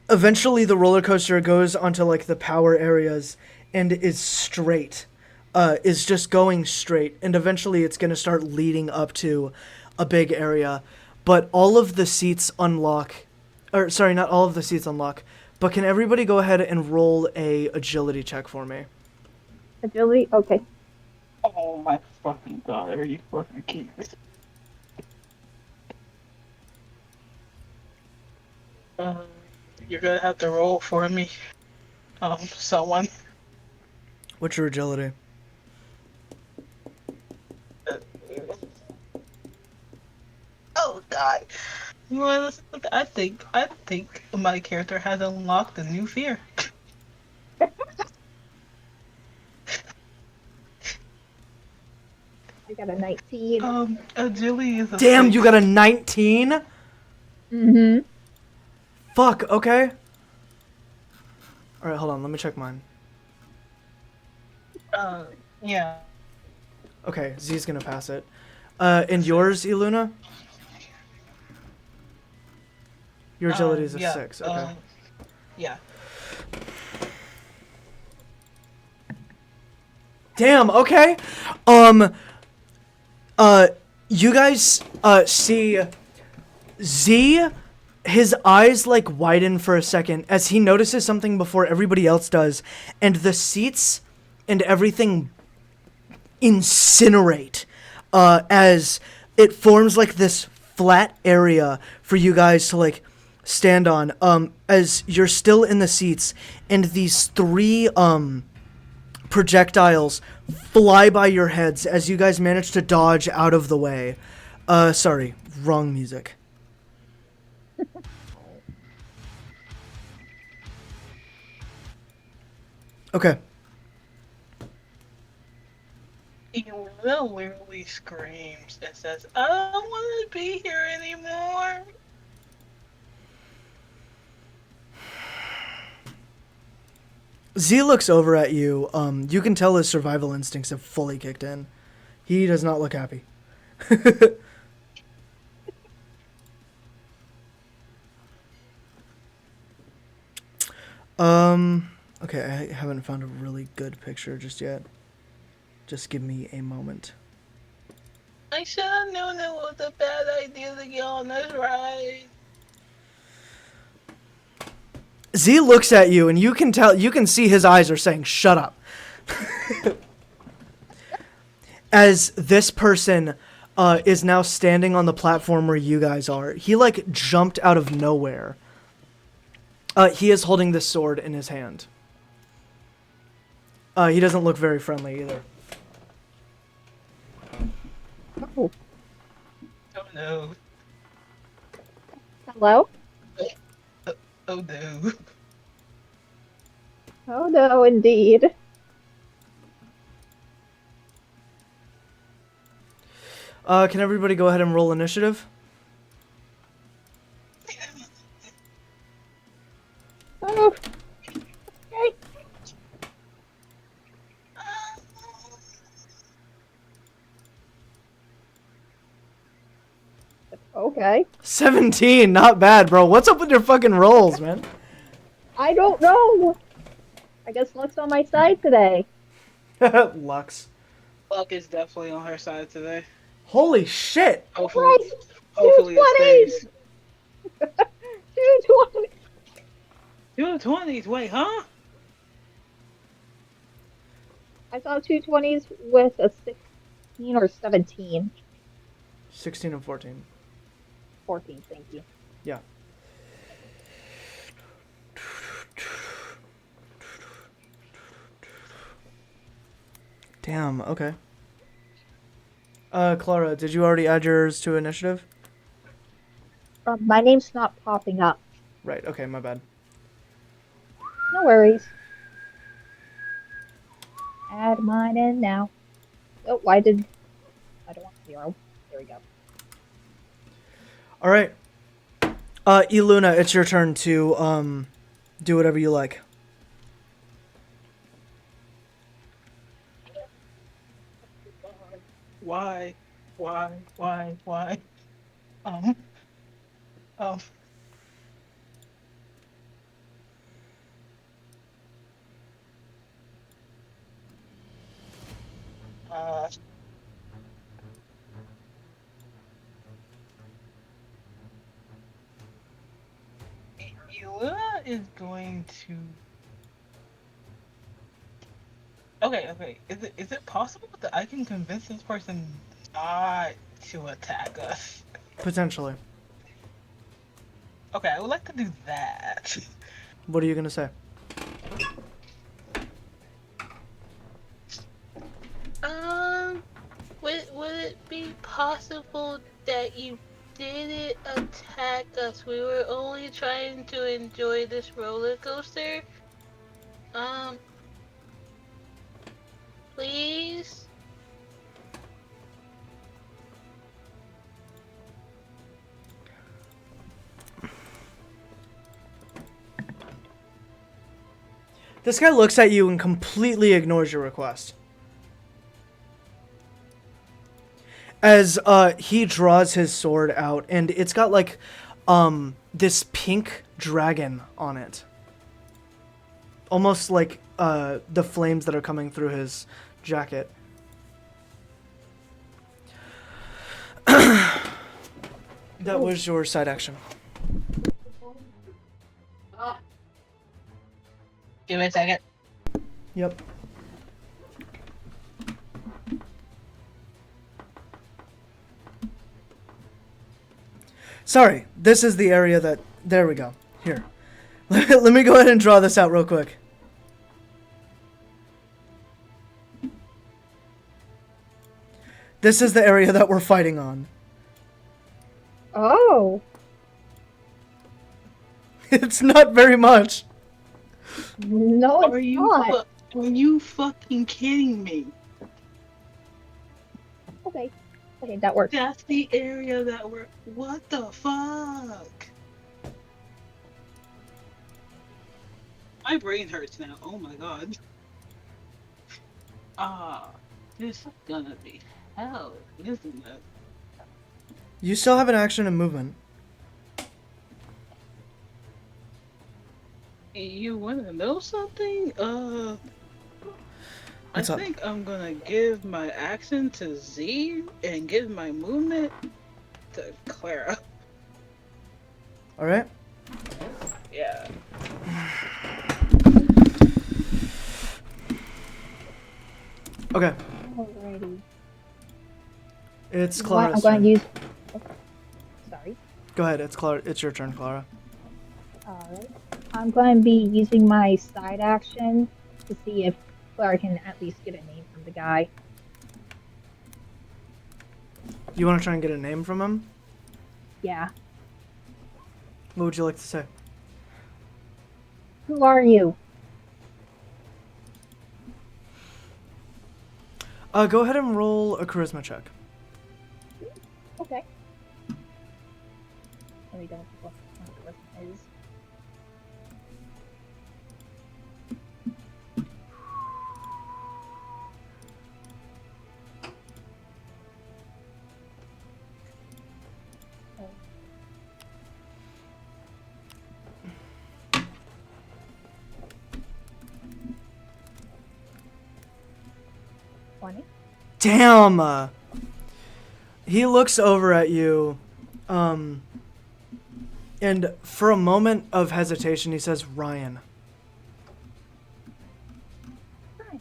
eventually the roller coaster goes onto, like, the power areas and is straight. Is just going straight. And eventually it's going to start leading up to a big area. But all of the seats unlock. Or, sorry, not all of the seats unlock. But can everybody go ahead and roll a agility check for me? Agility? Okay. Oh my fucking god, are you fucking kidding me? Uh, you're gonna have to roll for me. Someone. What's your agility? Uh, Oh God. Well, I think my character has unlocked a new fear. I got a 19. Agility is a Damn, you 6. got a 19? Mm-hmm. Fuck, okay. Alright, hold on, let me check mine. Yeah. Okay, Z's gonna pass it. And yours, Iluna? Your agility is a Yeah. 6, okay. Yeah. Damn, okay. You guys, see Z, his eyes like widen for a second as he notices something before everybody else does, and the seats and everything incinerate, as it forms like this flat area for you guys to like stand on, as you're still in the seats, and these three, projectiles fly by your heads as you guys manage to dodge out of the way. Sorry, wrong music. Okay. Will literally screams and says, "I don't want to be here anymore." Z looks over at you. You can tell his survival instincts have fully kicked in. He does not look happy. Okay, I haven't found a really good picture just yet. Just give me a moment. I should have known it was a bad idea to get on this ride. Z looks at you, and you can see his eyes are saying, "Shut up." As this person is now standing on the platform where you guys are. He like jumped out of nowhere. He is holding this sword in his hand. He doesn't look very friendly either. Oh, Oh no. hello? Oh no. Oh no, indeed. Can everybody go ahead and roll initiative? Oh, okay. Okay. 17, not bad, bro. What's up with your fucking rolls, man? I don't know. I guess luck's on my side today. Lux. Luck is definitely on her side today. Holy shit! Hopefully, Christ, hopefully it stays. 220. 220s. Wait, huh? I saw 220s with a 16 or 17. 16 and 14. 14, thank you. Yeah. Damn, okay. Clara, did you already add yours to initiative? My name's not popping up. Right, okay, my bad. No worries. Add mine in now. Oh, I don't want 0. There we go. Alright. Iluna, it's your turn to, do whatever you like. Why? Why? Um, um, uh, Elena is going to. Okay. Is it possible that I can convince this person not to attack us? Potentially. Okay, I would like to do that. What are you gonna say? Um, would it be possible that you didn't attack us? We were only trying to enjoy this roller coaster. Um, please? This guy looks at you and completely ignores your request. As he draws his sword out, and it's got like this pink dragon on it. Almost like the flames that are coming through his jacket. That was your side action. Give me a second. Yep. Sorry, this is the area that... There we go. Here. Let me go ahead and draw this out real quick. This is the area that we're fighting on. Oh, It's not very much. no, Are it's you not. are you fucking kidding me? Okay. Okay, that works. That's the area that we're. What the fuck? My brain hurts now. Oh my god. This is gonna be hell, isn't it? You still have an action and movement. You wanna know something? What's I up? think I'm gonna give my action to Z and give my movement to Clara. Alright? Yeah. Okay. Alrighty. It's You know what? Clara's I'm going turn. to use. Okay. Sorry. Go ahead, it's Clara. It's your turn, Clara. Alright. I'm going to be using my side action to see if Clara can at least get a name from the guy. You want to try and get a name from him? Yeah. What would you like to say? Who are you? Go ahead and roll a charisma check. Okay. Let me double check what it is. Damn! He looks over at you, and for a moment of hesitation, he says, Ryan. Hi.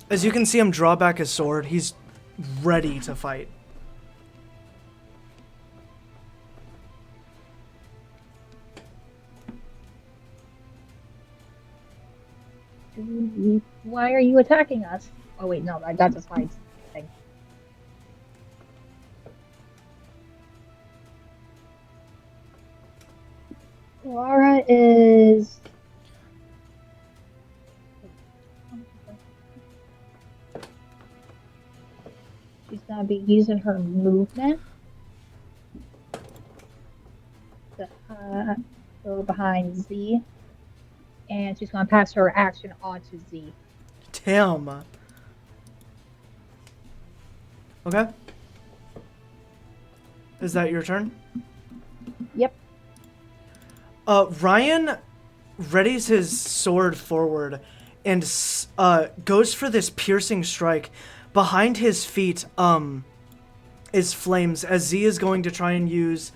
As you can see him draw back his sword, he's ready to fight. Why are you attacking us? Oh wait, no, that just hides thing. Laura is. She's gonna be using her movement to go behind Z, and she's gonna pass her action on to Z. Damn. Okay. Is that your turn? Yep. Ryan readies his sword forward and goes for this piercing strike. Behind his feet is flames as Z is going to try and use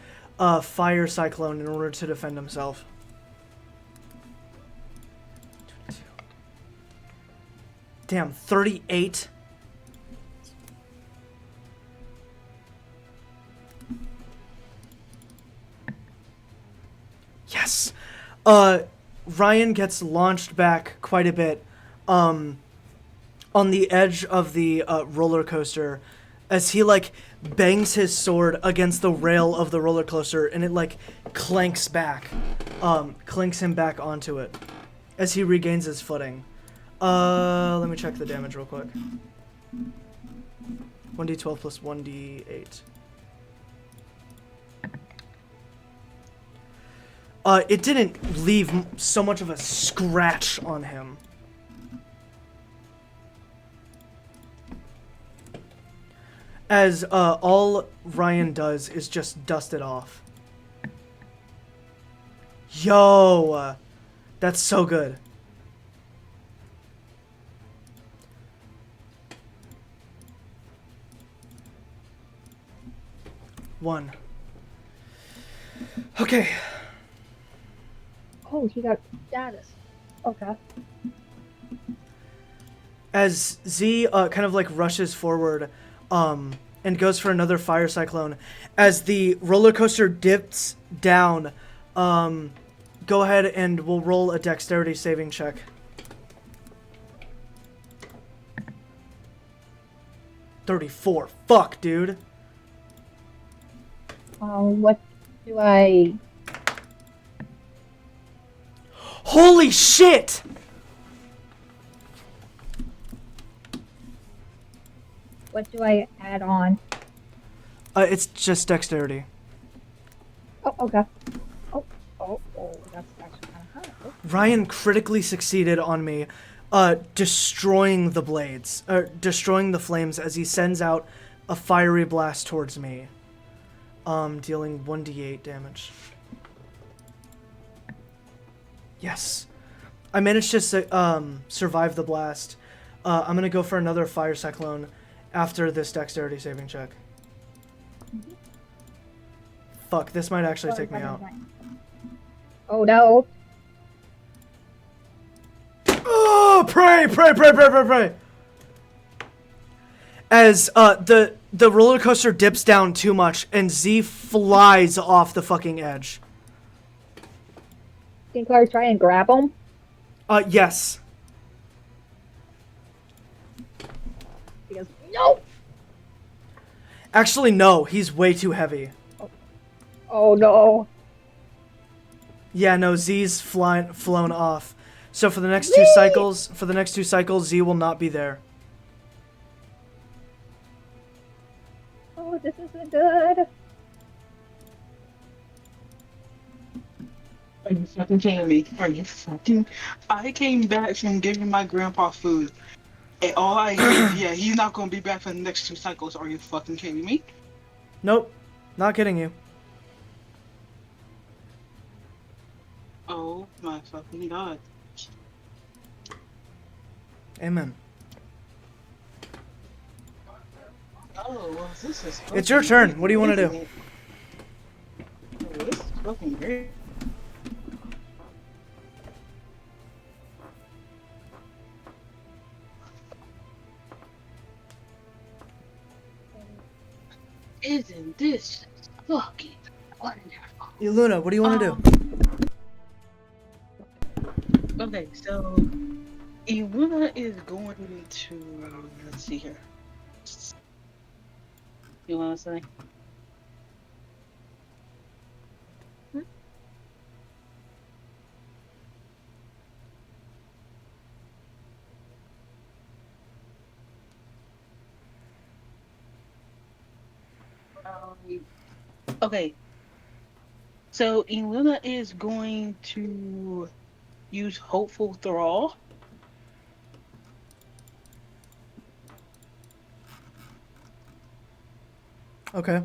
fire cyclone in order to defend himself. Damn, 38. Ryan gets launched back quite a bit, on the edge of the roller coaster, as he like bangs his sword against the rail of the roller coaster, and it like clanks back, clinks him back onto it, as he regains his footing. Let me check the damage real quick. 1d12 plus 1d8. It didn't leave so much of a scratch on him. As all Ryan does is just dust it off. Yo! That's so good. One. Okay. Oh, he got status. Okay. As Z kind of like rushes forward, and goes for another fire cyclone, as the roller coaster dips down, go ahead and we'll roll a dexterity saving check. $34. Fuck, dude. What do I... Holy shit! What do I add on? It's just dexterity. Oh, okay. Oh, that's actually kind of high. Oh. Ryan critically succeeded on me, destroying the blades, destroying the flames as he sends out a fiery blast towards me, dealing 1d8 damage. Yes. I managed to survive the blast. I'm gonna go for another fire cyclone after this dexterity saving check. Mm-hmm. Fuck, this might actually take me out. Oh no. Oh, pray! As the roller coaster dips down too much and Z flies off the fucking edge. Can Clark try and grab him? Yes. He goes, no! Actually, no. He's way too heavy. Oh no. Yeah, no. Z's flown off. So for the next two cycles, Z will not be there. Oh, this isn't good. Are you fucking kidding me? Are you fucking... I came back from giving my grandpa food. And all I hear is, yeah, he's not gonna be back for the next 2 cycles. Are you fucking kidding me? Nope. Not kidding you. Oh my fucking god. Amen. Oh, well, this is... It's your turn. What do you want to do? Oh, this is fucking great. Isn't this fucking wonderful? Luna, what do you want to do? Okay, so Iluna is going to... Let's see here. You want to say? Okay. So Iluna is going to use Hopeful Thrall. Okay.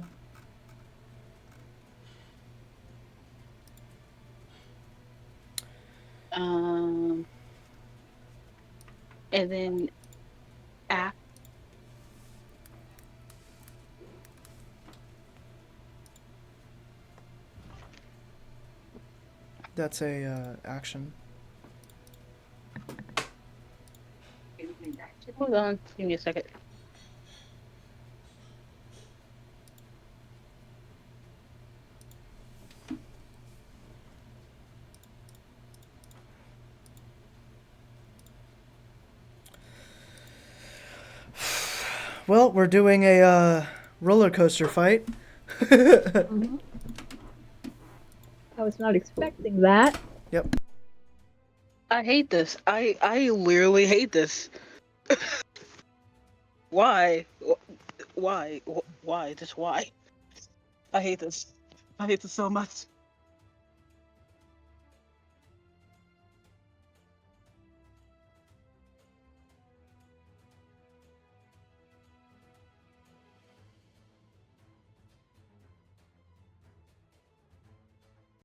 And then after That's a action. hold on, give me a second. Well, we're doing a roller coaster fight. Mhm. I was not expecting that. Yep. I hate this. I literally hate this. Why? Why? Why? Just why? I hate this. I hate this so much.